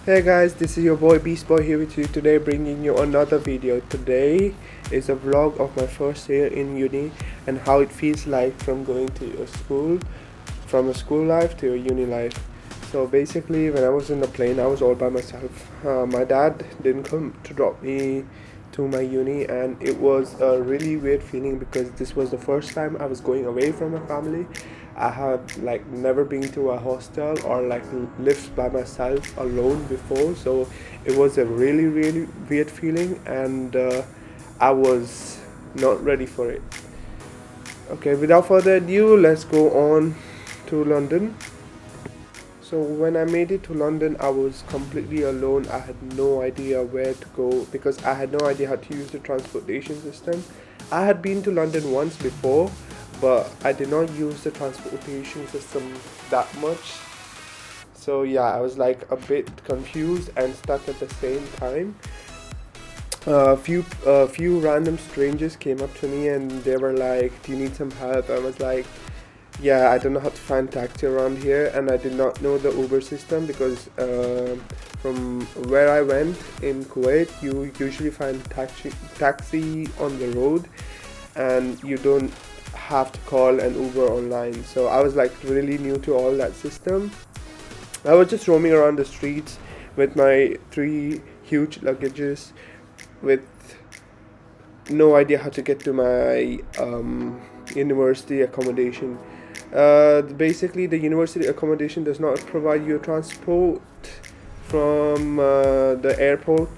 Hey guys, this is your boy Beast Boy here with you today, bringing you another video. Today is a vlog of my first year in uni and how it feels like from going to a school, from a school life to a uni life. So basically, when I was in the plane, I was all by myself. My dad didn't come to drop me to my uni, and it was a really weird feeling because this was the first time I was going away from my family. I had like never been to a hostel or like lived by myself alone before, so it was a really weird feeling, and I was not ready for it. Okay, without further ado, let's go on to London. So when I made it to London, I was completely alone. I had no idea where to go because I had no idea how to use the transportation system. I had been to London once before, but I did not use the transportation system that much. So yeah, I was like a bit confused and stuck at the same time. A few random strangers came up to me and they were like, "Do you need some help?" I was like, yeah, I don't know how to find taxi around here, and I did not know the Uber system because from where I went in Kuwait, you usually find taxi on the road, and you don't have to call an Uber online. So I was like really new to all that system. I was just roaming around the streets with my three huge luggages, with no idea how to get to my university accommodation. Basically, the university accommodation does not provide you transport from the airport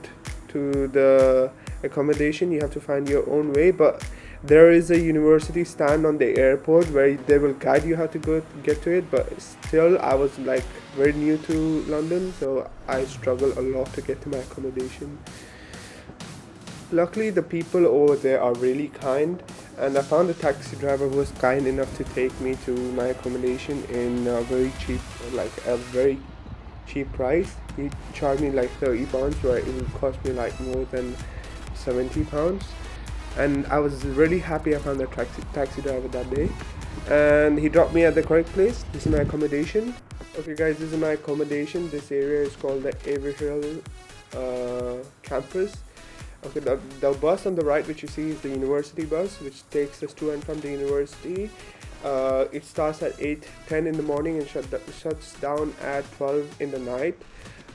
to the accommodation. You have to find your own way, but there is a university stand on the airport where they will guide you how to get to it. But still, I was like very new to London, so I struggle a lot to get to my accommodation. Luckily, the people over there are really kind, and I found a taxi driver who was kind enough to take me to my accommodation in a very cheap price. He charged me like £30, where it would cost me like more than £70. And I was really happy I found a taxi driver that day. And he dropped me at the correct place. This is my accommodation. Okay guys, this is my accommodation. This area is called the Haverhill campus. Okay, the bus on the right which you see is the university bus, which takes us to and from the university. It starts at 8:10 in the morning and shuts down at 12 in the night,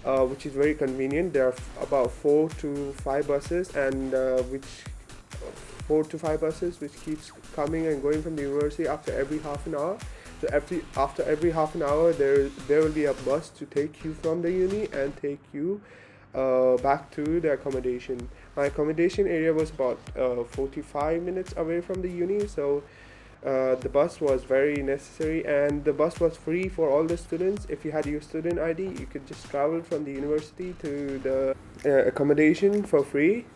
which is very convenient. There are about 4 to 5 buses, and which 4 to 5 buses which keeps coming and going from the university after every half an hour. So after every half an hour, there will be a bus to take you from the uni and take you back to the accommodation. My accommodation area was about 45 minutes away from the uni, so the bus was very necessary, and the bus was free for all the students. If you had your student ID, you could just travel from the university to the accommodation for free.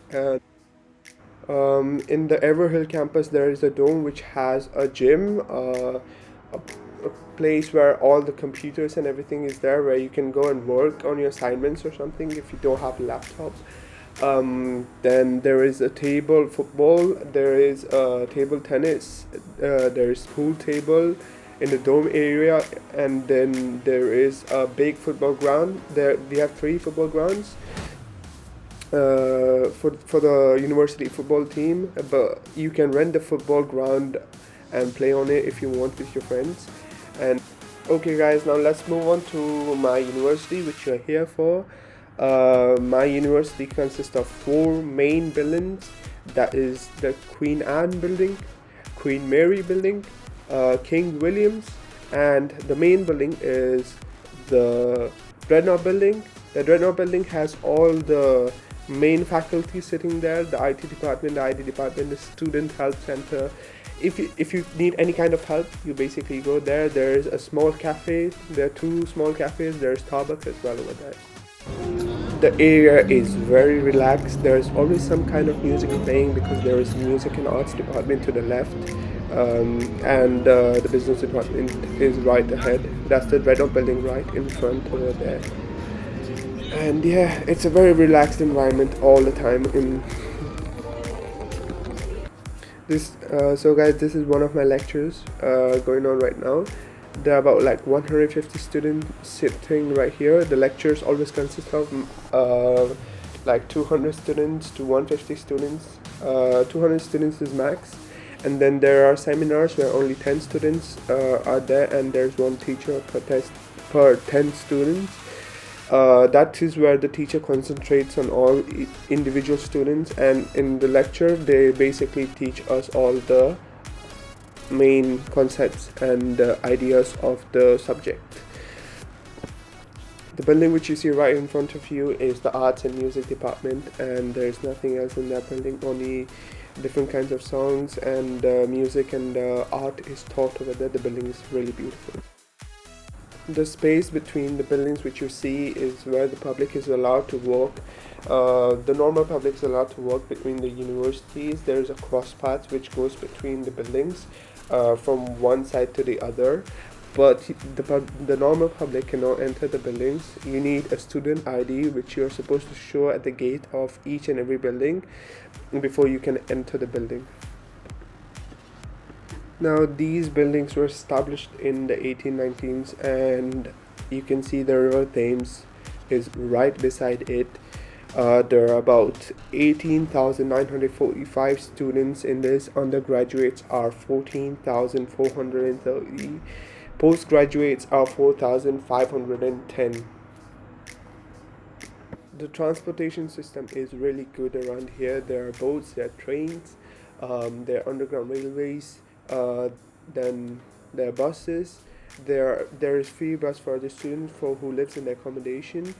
In the Everhill campus, there is a dome which has a gym, a place where all the computers and everything is there, where you can go and work on your assignments or something if you don't have a laptop. Then there is a table football, there is table tennis, there is pool table in the dome area, and then there is a big football ground. There we have 3 football grounds for the university football team, but you can rent the football ground and play on it if you want with your friends. And okay guys, now let's move on to my university, which you're here for. My university consists of 4 main buildings. That is the Queen Anne building, Queen Mary building, King William's, and the main building is the Dreadnought building. The Dreadnought building has all the main faculty sitting there: the IT department, the ID department, the student help center. If you need any kind of help, you basically go there. There's a small cafe. There are 2 small cafes. There's Starbucks as well over there. The area is very relaxed. There's always some kind of music playing because there is music and arts department to the left, and the business department is right ahead. That's the Dreadnought building right in front over there. And yeah, it's a very relaxed environment all the time in this. So guys, this is one of my lectures going on right now, There are about like 150 students sitting right here. The lectures always consist of like 200 students to 150 students. 200 students is max. And then there are seminars where only 10 students are there, and there's one teacher per test per 10 students. That is where the teacher concentrates on all individual students, and in the lecture they basically teach us all the main concepts and ideas of the subject. The building which you see right in front of you is the arts and music department, and there's nothing else in that building, only different kinds of songs and music and art is taught over there. The building is really beautiful. The space between the buildings which you see is where the public is allowed to walk. The normal public is allowed to walk between the universities. There is a cross path which goes between the buildings from one side to the other, but the normal public cannot enter the buildings. You need a student ID which you are supposed to show at the gate of each and every building before you can enter the building. Now these buildings were established in the 1819s, and you can see the River Thames is right beside it. There are about 18,945 students in this. Undergraduates are 14,430. Postgraduates are 4,510. The transportation system is really good around here. There are boats, there are trains, there are underground railways, then there are buses. There is free bus for the students for who lives in the accommodation.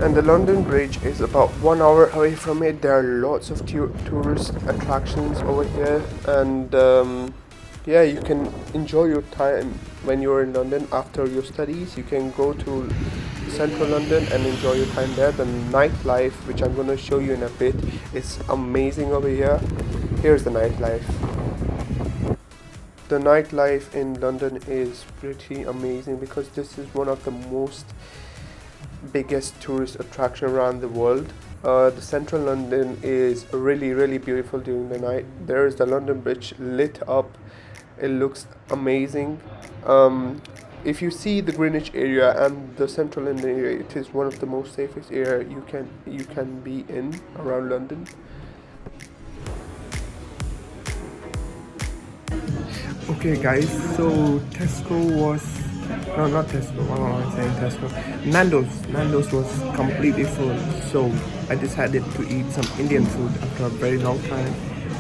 And the London Bridge is about 1 hour away from it. There are lots of tourist attractions over here, and yeah, you can enjoy your time when you're in London after your studies. You can go to central London and enjoy your time there. The nightlife, which I'm going to show you in a bit, is amazing over here. Here's the nightlife. The nightlife in London is pretty amazing because this is one of the most biggest tourist attraction around the world. The central London is really beautiful during the night. There is the London Bridge lit up. It looks amazing. If you see the Greenwich area and the central London area, it is one of the most safest area you can be in around London. Okay guys, so Tesco was no, not Tesco. Why am I saying Tesco? Nando's was completely full, so I decided to eat some Indian food after a very long time.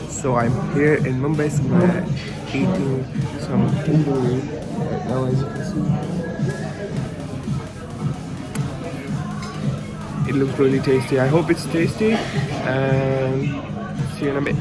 So I'm here in Mumbai Square eating some tandoori right now, as you can see. It looks really tasty. I hope it's tasty, and see you in a bit.